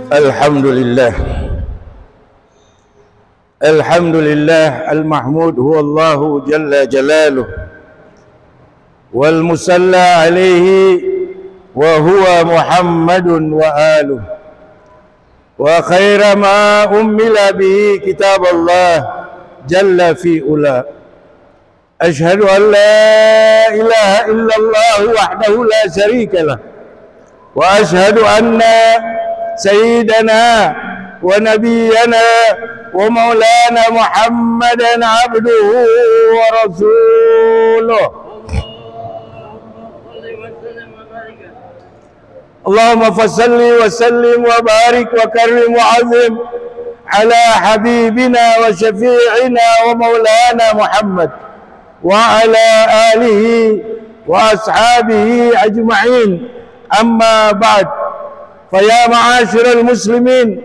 Alhamdulillah. Alhamdulillah al-mahmud huwa Allahu jalla jalaluh wal musalla alaihi wa huwa Muhammadun wa aluh wa khaira ma ummila bihi kitab Allah jalla fi ula. Ashhadu an la ilaha illallah wahdahu la sharika lah wa ashhadu anna sayyidana wa nabiyyana wa maulana Muhammadan abduhu wa rasuluh. Allahumma fasalli wa sallim wa barik wa karrim wa azim ala habibina wa syafi'ina wa maulana Muhammad wa ala alihi wa ashabihi ajma'in. Amma ba'd. Faya ma'asyiral muslimin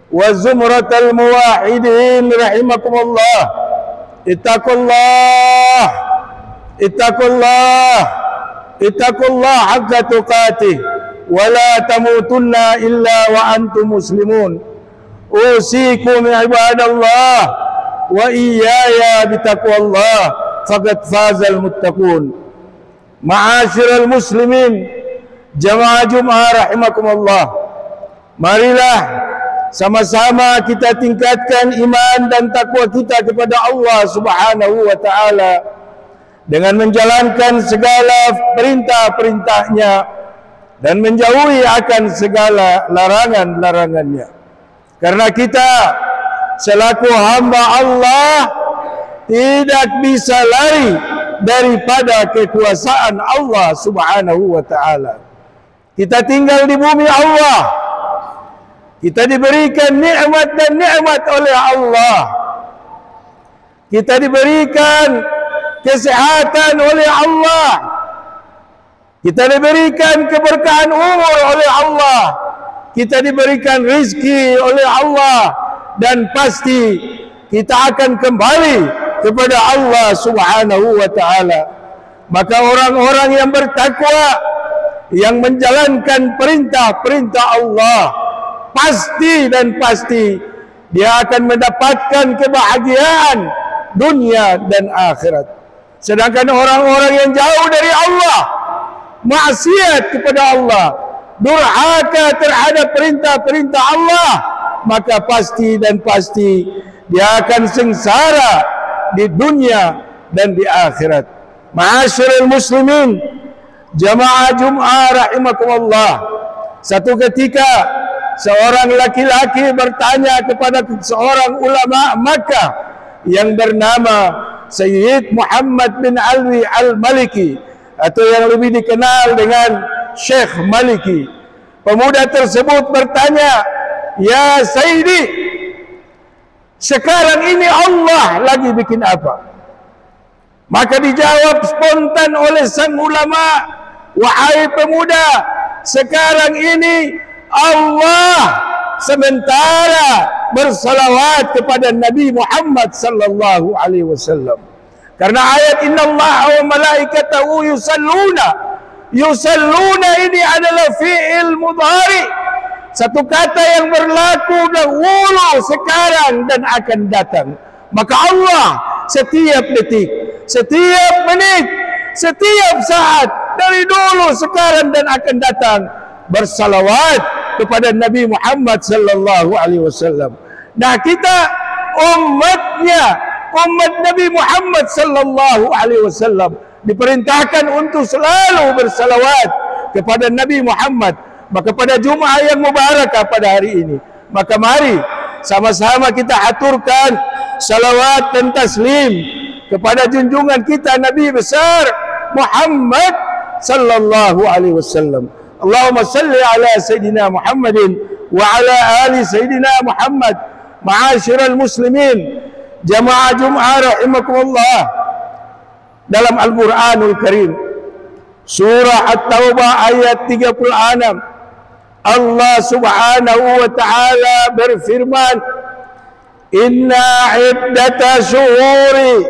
wa zumratal muwahhidin rahimakumullah. Ittaqullah. Ittaqullah. Ittaqullah haqqa tuqatih wa la tamutunna illa wa antum muslimun. Usikum ibadallah wa iyaya bitaqwallah faqad fazal muttaqun. Ma'asyiral muslimin, jamaah Jumat rahimakumullah, marilah sama-sama kita tingkatkan iman dan takwa kita kepada Allah Subhanahu wa taala dengan menjalankan segala perintah-perintahnya dan menjauhi akan segala larangan-larangannya. Karena kita selaku hamba Allah tidak bisa lari daripada kekuasaan Allah Subhanahu wa taala. Kita tinggal di bumi Allah. Kita diberikan nikmat dan nikmat oleh Allah. Kita diberikan kesehatan oleh Allah. Kita diberikan keberkahan umur oleh Allah. Kita diberikan rizki oleh Allah. Dan pasti kita akan kembali kepada Allah Subhanahu wa ta'ala. Maka orang-orang yang bertakwa, yang menjalankan perintah-perintah Allah, pasti dan pasti dia akan mendapatkan kebahagiaan dunia dan akhirat. Sedangkan orang-orang yang jauh dari Allah, maksiat kepada Allah, durhaka terhadap perintah-perintah Allah, maka pasti dan pasti dia akan sengsara di dunia dan di akhirat. Ma'asyiral muslimin, jamaah Jumat rahimakumullah. Satu ketika seorang laki-laki bertanya kepada seorang ulama Makkah yang bernama Sayyid Muhammad bin Alwi al-Maliki, atau yang lebih dikenal dengan Syekh Maliki. Pemuda tersebut bertanya, "Ya Sayyidi, sekarang ini Allah lagi bikin apa?" Maka dijawab spontan oleh sang ulama, "Wahai pemuda, sekarang ini Allah sementara bersalawat kepada Nabi Muhammad sallallahu alaihi wasallam." Karena ayat innallaha wa malaikatahu yusalluna ini adalah fi'il mudhari, satu kata yang berlaku dahulu, sekarang dan akan datang. Maka Allah setiap detik, setiap menit, setiap saat, dari dulu, sekarang dan akan datang, bersalawat kepada Nabi Muhammad sallallahu alaihi wasallam. Nah, kita umatnya, umat Nabi Muhammad sallallahu alaihi wasallam diperintahkan untuk selalu bersalawat kepada Nabi Muhammad. Maka pada Jumat yang mubarakah pada hari ini, maka mari sama-sama kita aturkan salawat dan taslim kepada junjungan kita Nabi besar Muhammad sallallahu alaihi wasallam. Allahumma salli ala Sayyidina Muhammadin wa ala ali Sayyidina Muhammad. Ma'asyiral muslimin, jamaah Jumat rahimakumullah, dalam Al-Quranul Karim surah At-Taubah ayat 36, Allah Subhanahu wa ta'ala berfirman, "Inna iddata syuhuri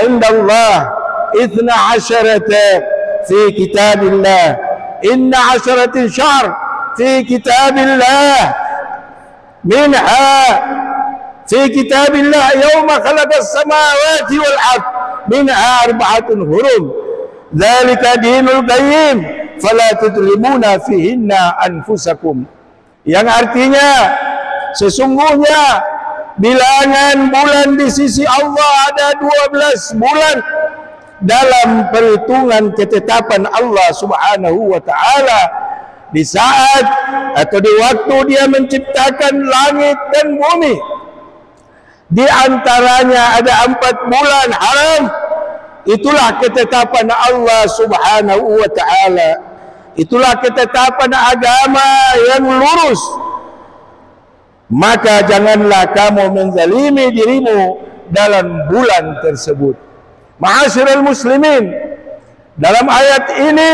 indallah 12 fi kitabillah. Inna 'asharatin syahr fi kitabillah. Minha fi kitabillah yawma khalaqas samawati wal ard. Minha arba'atun hurum. Dzalika dinul qayyim fala tudlimuna fihinna anfusakum. Yang artinya sesungguhnya bilangan bulan di sisi Allah ada 12 bulan dalam perhitungan ketetapan Allah Subhanahu wa taala di saat atau di waktu Dia menciptakan langit dan bumi. Di antaranya ada 4 bulan haram. Itulah ketetapan Allah Subhanahu wa taala. Itulah ketetapan agama yang lurus. Maka janganlah kamu menzalimi dirimu dalam bulan tersebut. Ma'asyiral muslimin, dalam ayat ini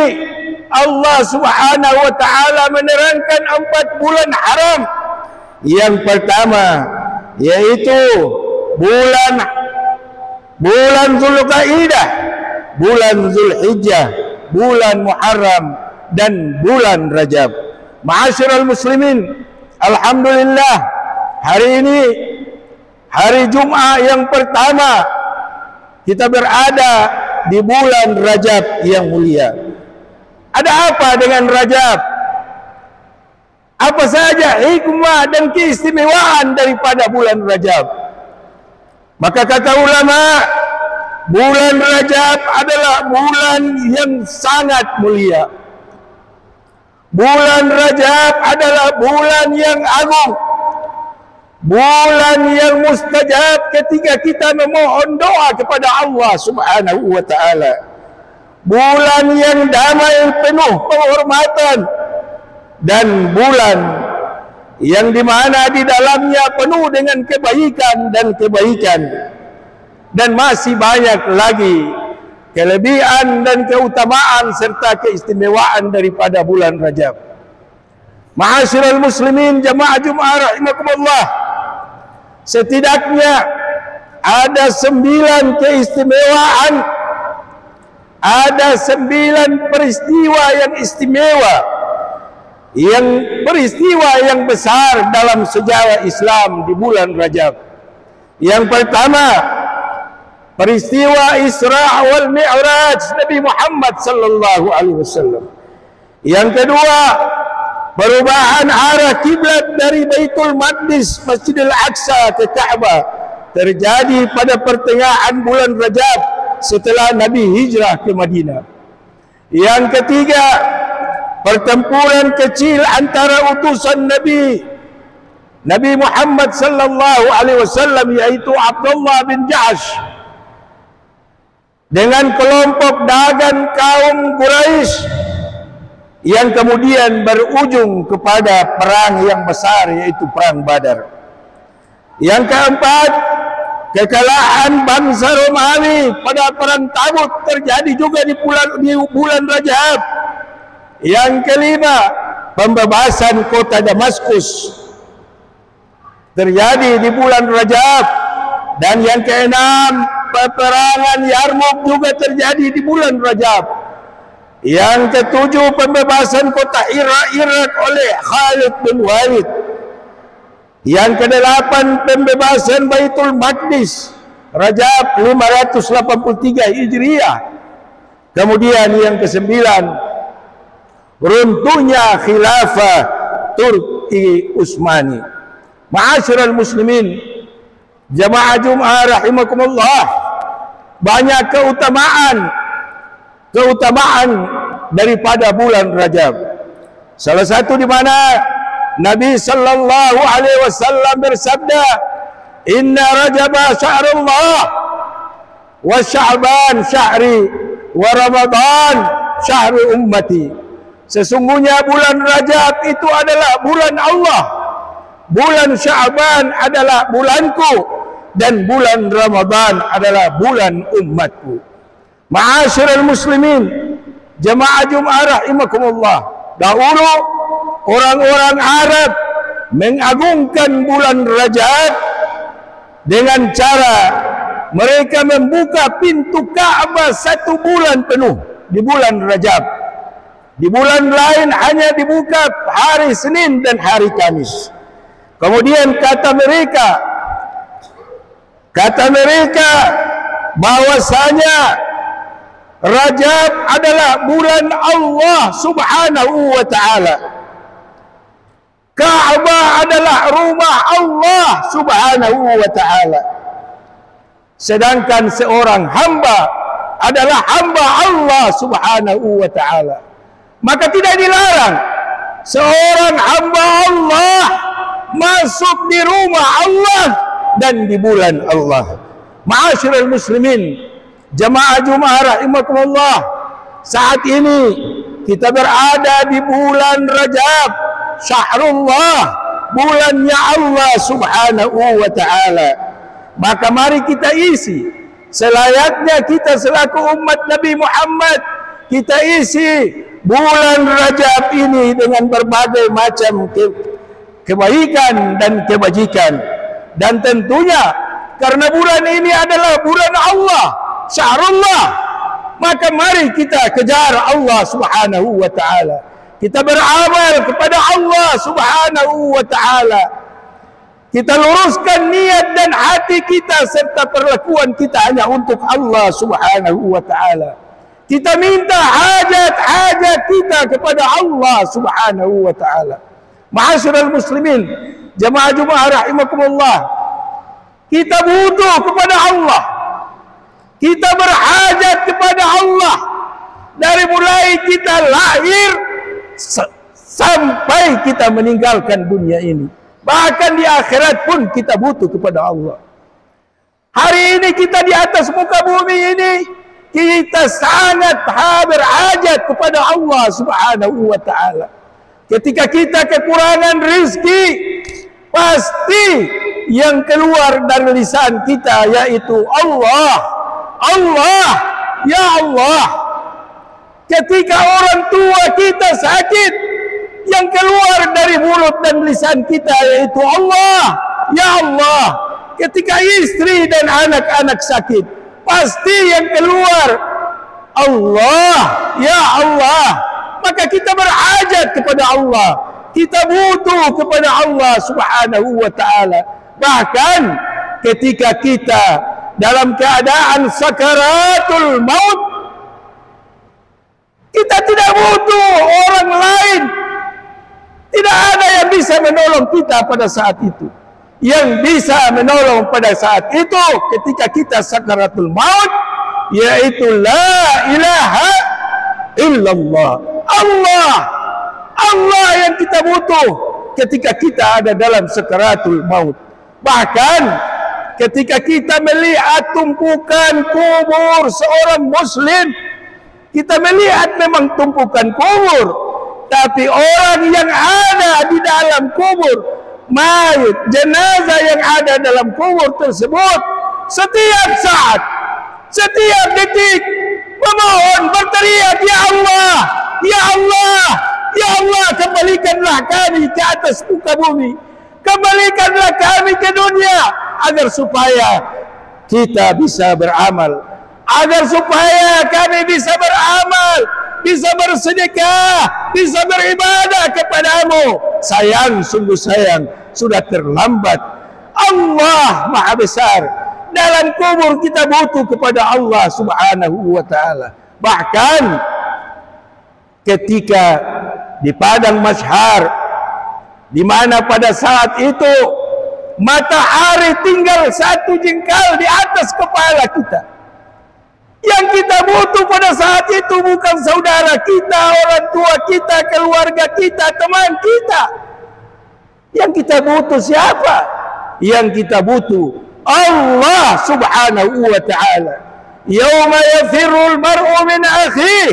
Allah Subhanahu wa taala menerangkan 4 bulan haram. Yang pertama yaitu bulan Zulqaidah, bulan Zulhijjah, bulan Muharram dan bulan Rajab. Ma'asyiral muslimin, alhamdulillah hari ini hari Jumat yang pertama kita berada di bulan Rajab yang mulia. Ada apa dengan Rajab? Apa saja hikmah dan keistimewaan daripada bulan Rajab? Maka kata ulama, bulan Rajab adalah bulan yang sangat mulia. Bulan Rajab adalah bulan yang agung. Bulan yang mustajab ketika kita memohon doa kepada Allah Subhanahu wa taala. Bulan yang damai penuh penghormatan dan bulan yang dimana di dalamnya penuh dengan kebaikan dan masih banyak lagi kelebihan dan keutamaan serta keistimewaan daripada bulan Rajab. Ma'asyiral muslimin jamaah Jumat rahimakumullah, setidaknya ada 9 keistimewaan, ada 9 peristiwa yang istimewa, yang peristiwa yang besar dalam sejarah Islam di bulan Rajab. Yang pertama, peristiwa Isra wal Mi'raj Nabi Muhammad sallallahu alaihi wasallam. Yang kedua, perubahan arah kiblat dari Baitul Maqdis Masjidil Aqsa ke Ka'bah terjadi pada pertengahan bulan Rajab setelah Nabi hijrah ke Madinah. Yang ketiga, pertempuran kecil antara utusan Nabi Muhammad sallallahu alaihi wasallam yaitu Abdullah bin Jahsh dengan kelompok dagang kaum Quraisy yang kemudian berujung kepada perang yang besar yaitu perang Badar. Yang keempat, kekalahan bangsa Romawi pada perang Tabuk terjadi juga di bulan Rajab. Yang kelima, pembebasan kota Damaskus terjadi di bulan Rajab. Dan yang keenam, peperangan Yarmuk juga terjadi di bulan Rajab. Yang ketujuh, pembebasan kota Irak oleh Khalid bin Walid. Yang kedelapan, pembebasan Baitul Maqdis Rajab 583 Hijriah. Kemudian yang kesembilan, runtuhnya khilafah Turki Utsmani. Ma'asyiral muslimin jamaah Jumat rahimakumullah, banyak keutamaan daripada bulan Rajab. Salah satu di mana Nabi sallallahu alaihi wasallam bersabda, "Inna Rajaba syahrullah wa Sya'ban syahri wa Ramadan syahru ummati." Sesungguhnya bulan Rajab itu adalah bulan Allah, bulan Sya'ban adalah bulanku, dan bulan Ramadan adalah bulan umatku. Ma'asyiral muslimin jamaah Jumat rahimakumullah, dahulu orang-orang Arab mengagungkan bulan Rajab dengan cara mereka membuka pintu Ka'bah 1 bulan penuh. di bulan Rajab. Di bulan lain hanya dibuka hari Senin dan hari Kamis. Kemudian kata mereka bahwasanya Rajab adalah bulan Allah Subhanahu wa ta'ala. Ka'bah adalah rumah Allah Subhanahu wa ta'ala. Sedangkan seorang hamba adalah hamba Allah Subhanahu wa ta'ala. Maka tidak dilarang seorang hamba Allah masuk di rumah Allah dan di bulan Allah. Ma'asyiral muslimin, jamaah Jumat rahimakumullah, saat ini kita berada di bulan Rajab, syahrullah, bulannya Allah Subhanahu wa ta'ala. Maka mari kita isi selayaknya kita selaku umat Nabi Muhammad, kita isi bulan Rajab ini dengan berbagai macam kebaikan dan kebajikan. Dan tentunya karena bulan ini adalah bulan Allah, syahrullah, maka mari kita kejar Allah Subhanahu wa ta'ala. Kita beramal kepada Allah Subhanahu wa ta'ala. Kita luruskan niat dan hati kita serta perlakuan kita hanya untuk Allah Subhanahu wa ta'ala. Kita minta hajat-hajat kita kepada Allah Subhanahu wa ta'ala. Ma'asyiral muslimin, jamaah Jumat rahimakumullah, kita butuh kepada Allah. Kita berhajat kepada Allah dari mulai kita lahir sampai kita meninggalkan dunia ini. Bahkan di akhirat pun kita butuh kepada Allah. Hari ini kita di atas muka bumi ini, kita sangat berhajat kepada Allah Subhanahu wa ta'ala. Ketika kita kekurangan rezeki, pasti yang keluar dari lisan kita yaitu Allah, Allah, ya Allah. Ketika orang tua kita sakit, yang keluar dari mulut dan lisan kita yaitu Allah, ya Allah. Ketika istri dan anak-anak sakit, pasti yang keluar Allah, ya Allah. Maka kita berhajat kepada Allah, kita butuh kepada Allah Subhanahu wa ta'ala. Bahkan ketika kita dalam keadaan sakaratul maut, kita tidak butuh orang lain. Tidak ada yang bisa menolong kita pada saat itu. Yang bisa menolong pada saat itu ketika kita sakaratul maut yaitu la ilaha illallah. Allah, Allah yang kita butuh ketika kita ada dalam sakaratul maut. Bahkan ketika kita melihat tumpukan kubur seorang muslim, kita melihat memang tumpukan kubur, tapi orang yang ada di dalam kubur, mayat, jenazah yang ada dalam kubur tersebut, setiap saat, setiap detik memohon, berteriak, ya Allah, ya Allah, ya Allah, kembalikanlah kami ke atas muka bumi, kembalikanlah kami ke dunia, agar supaya kita bisa beramal, agar supaya kami bisa beramal, bisa bersedekah, bisa beribadah kepadamu. Sayang, sungguh sayang, sudah terlambat. Allah Maha Besar. Dalam kubur kita butuh kepada Allah Subhanahu wa ta'ala. Bahkan ketika di padang mahsyar, di mana pada saat itu matahari tinggal satu jengkal di atas kepala kita. Yang kita butuh pada saat itu bukan saudara kita, orang tua kita, keluarga kita, teman kita. Yang kita butuh siapa? Yang kita butuh Allah Subhanahu wa ta'ala. Yawma yafirul mar'u min akhihi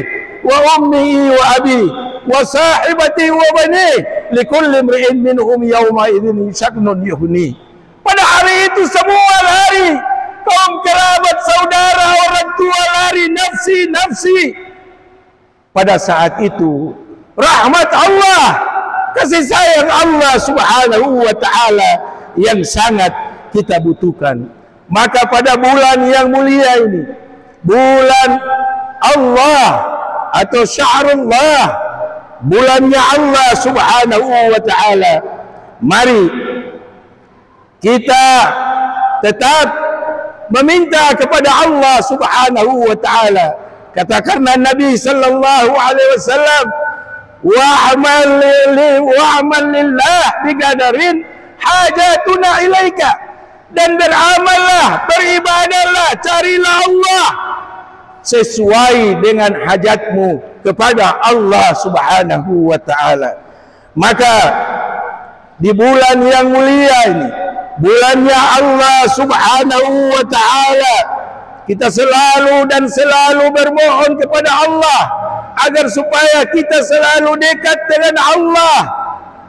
wa ummihi wa abihi wa sahibatihi wa banihi likulli imri'in minhum yawma idzin sya'nun yughni. Pada hari itu semua lari, kaum kerabat, saudara, orang tua lari, nafsi, nafsi. Pada saat itu rahmat Allah, kasih sayang Allah Subhanahu wa ta'ala yang sangat kita butuhkan. Maka pada bulan yang mulia ini, bulan Allah, atau syahrullah, bulannya Allah subhanahu wa ta'ala. Mari kita tetap meminta kepada Allah subhanahu wa ta'ala. Katakanlah Nabi sallallahu alaihi wasallam, wa'amal lillah biqadarin hajatuna ilaika, dan beramallah, beribadahlah, carilah Allah sesuai dengan hajatmu kepada Allah subhanahu wa ta'ala. Maka di bulan yang mulia ini, bulannya Allah subhanahu wa ta'ala, kita selalu dan selalu bermohon kepada Allah agar supaya kita selalu dekat dengan Allah.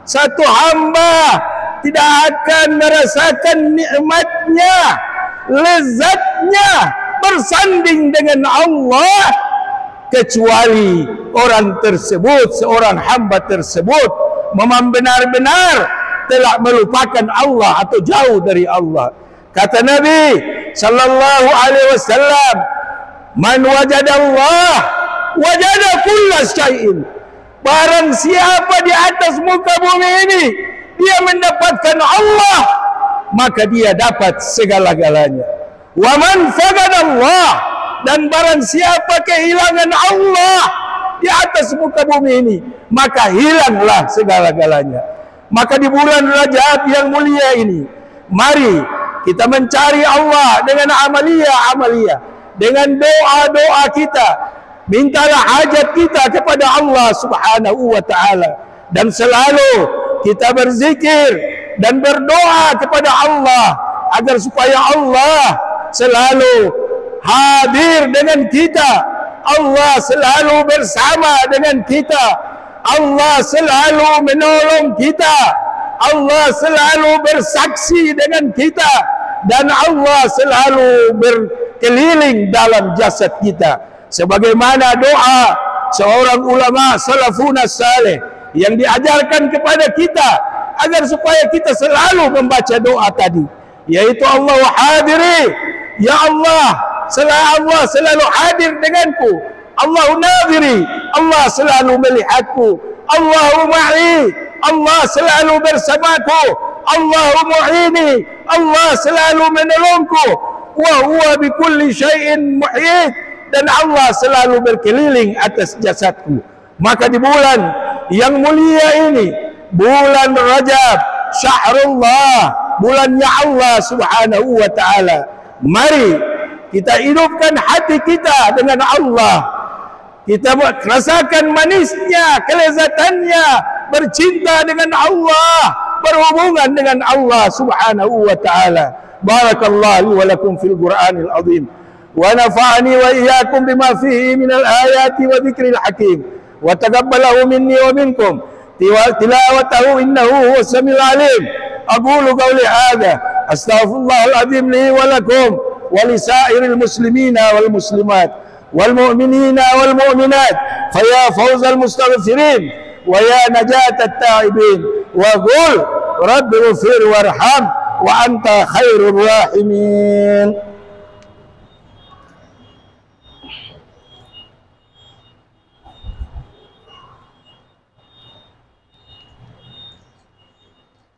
Satu hamba tidak akan merasakan nikmatnya, lezatnya bersanding dengan Allah kecuali orang tersebut, seorang hamba tersebut memang benar-benar telah melupakan Allah atau jauh dari Allah. Kata Nabi sallallahu alaihi wasallam, man wajada Allah wajada kulla syai'in. Barang siapa di atas muka bumi ini dia mendapatkan Allah, maka dia dapat segala-galanya. Wa man faqada Allah, dan barang siapa kehilangan Allah di atas muka bumi ini, maka hilanglah segala-galanya. Maka di bulan Rajab yang mulia ini, mari kita mencari Allah dengan amalia-amalia, dengan doa-doa kita. Mintalah hajat kita kepada Allah subhanahu wa ta'ala, dan selalu kita berzikir dan berdoa kepada Allah agar supaya Allah selalu hadir dengan kita, Allah selalu bersama dengan kita, Allah selalu menolong kita, Allah selalu bersaksi dengan kita, dan Allah selalu berkeliling dalam jasad kita. Sebagaimana doa seorang ulama salafun salih yang diajarkan kepada kita agar supaya kita selalu membaca doa tadi, yaitu Allah hadiri, ya Allah selalu hadir denganku, Allah nadiri, Allah selalu melihatku, Allahu ma'i, Allah selalu bersamaku, Allahu mu'ini, Allah selalu menolongku, wa huwa bikulli syai'in muhyid, dan Allah selalu berkeliling atas jasadku. Maka di bulan yang mulia ini, bulan Rajab, syahrullah, bulannya Allah subhanahu wa ta'ala, mari kita hidupkan hati kita dengan Allah. Kita rasakan manisnya, kelezatannya bercinta dengan Allah, berhubungan dengan Allah subhanahu wa ta'ala. Barakallahu wa lakum fil Qur'anil azim, wa nafa'ani wa iyyakum bima fihi minal ayati wa dzikril hakim, wa taqabbalahu minni wa minkum tilawatahu innahu huwas samiul alim. Aqulu qawli hadha astaghfirullahal azim li wa lakum wa lisairil muslimina wal muslimat wal mu'minina wal mu'minat fa ya fawzal mustaghfirin wa ya najatat ta'ibin wa qul rabbi ighfir warham wa anta khairur rahimin.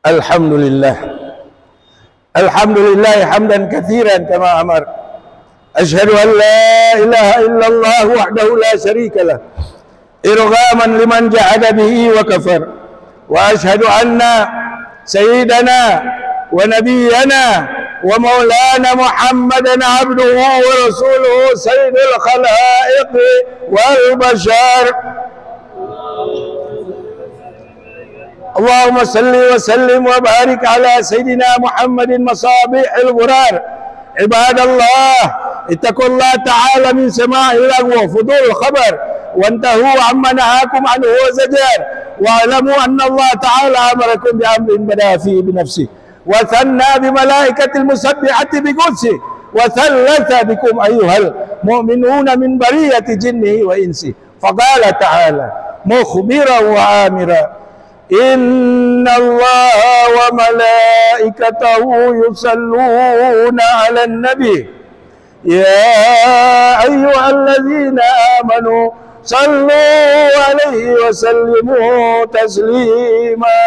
Alhamdulillah, alhamdulillah hamdan katsiran kama amar. Asyhadu an la ilaha illallah wahdahu la syarika lah, irghaman liman jahada bihi wa kafar. Wa asyhadu anna sayyidana wa nabiyyana wa maulana Muhammadan abduhu wa rasuluhu sayyidul khalaiq wal bashar. اللهم صل وسلم وبارك على سيدنا محمد مصابيح الغرار. عباد الله اتقوا الله تعالى من سماع اللغو وفضول الخبر وانتهوا عما نهاكم عنه وزجر، واعلموا ان الله تعالى امركم بامر بدا فيه بنفسه وثنى بملائكه المسبحه بقدسه وثلث بكم ايها المؤمنون من بريه جنه وانسه، فقال تعالى مخبرا وآمرا إن الله وملائكته يصلون على النبي يا أيها الذين آمنوا صلوا عليه وسلموا تسليما.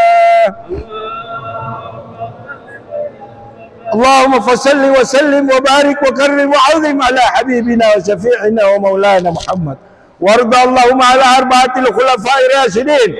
اللهم فصل وسلم وبارك وكرم وعظم على حبيبنا وشفيعنا ومولانا محمد. وارض اللهم على 4 الخلفاء الراشدين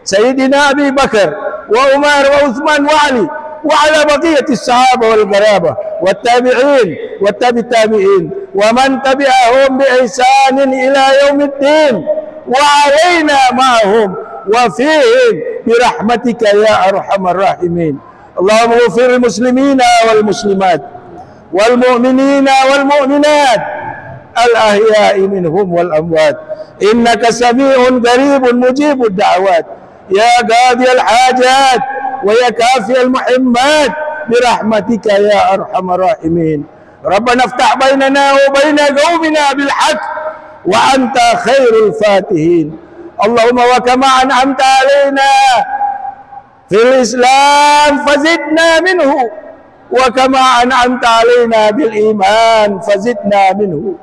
سيدنا أبي بكر وعمر وعثمان وعلي، وعلى بقية الصحابة والقرابة والتابعين والتابع التابعين ومن تبعهم بإحسان إلى يوم الدين، وعلينا معهم وفيهم برحمتك يا أرحم الراحمين. اللهم اغفر المسلمين والمسلمات والمؤمنين والمؤمنات الأحياء منهم والأموات، إنك سميع قريب مجيب الدعوات، يا قاضي الحاجات ويا كافي المحمات برحمتك يا أرحم الراحمين. ربنا افتح بيننا وبين قومنا بالحق وأنت خير الفاتحين. اللهم وكما أنعمت علينا في الإسلام فزدنا منه، وكما أنعمت علينا بالإيمان فزدنا منه،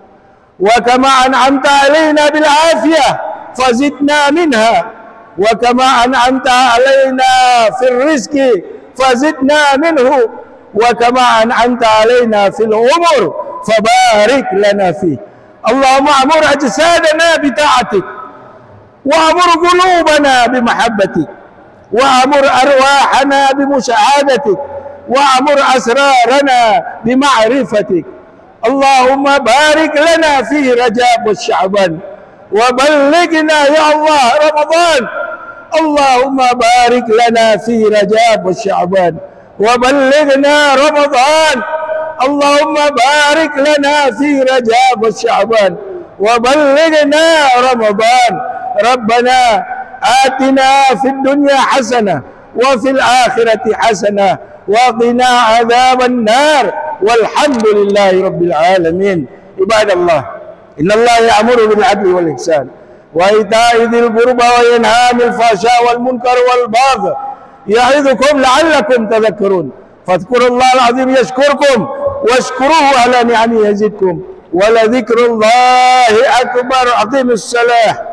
وكما أنعمت علينا بالعافية فزدنا منها، وكما أنعمت علينا في الرزق فزدنا منه، وكما أنعمت علينا في العمر فبارك لنا فيه. اللهم أمر أجسادنا بطاعتك، وأمر قلوبنا بمحبتك، وأمر أرواحنا بمساعدتك، وأمر أسرارنا بمعرفتك. اللهم بارك لنا في رجب والشعبان، وبلغنا يا الله رمضان. اللهم بارك لنا في رجب والشعبان، وبلغنا رمضان. اللهم بارك لنا في رجب والشعبان، وبلغنا رمضان. ربنا آتنا في الدنيا حسنة وفي الآخرة حسنة وقنا عذاب النار، والحمد لله رب العالمين. عباد الله، إن الله يأمر بالعدل والإحسان وإيتاء ذي القربى وينهى عن الفحشاء والمنكر والبغي يعظكم لعلكم تذكرون. فاذكروا الله العظيم يشكركم واشكروه على نعمه يزدكم، ولذكر الله أكبر. أقيموا الصلاة.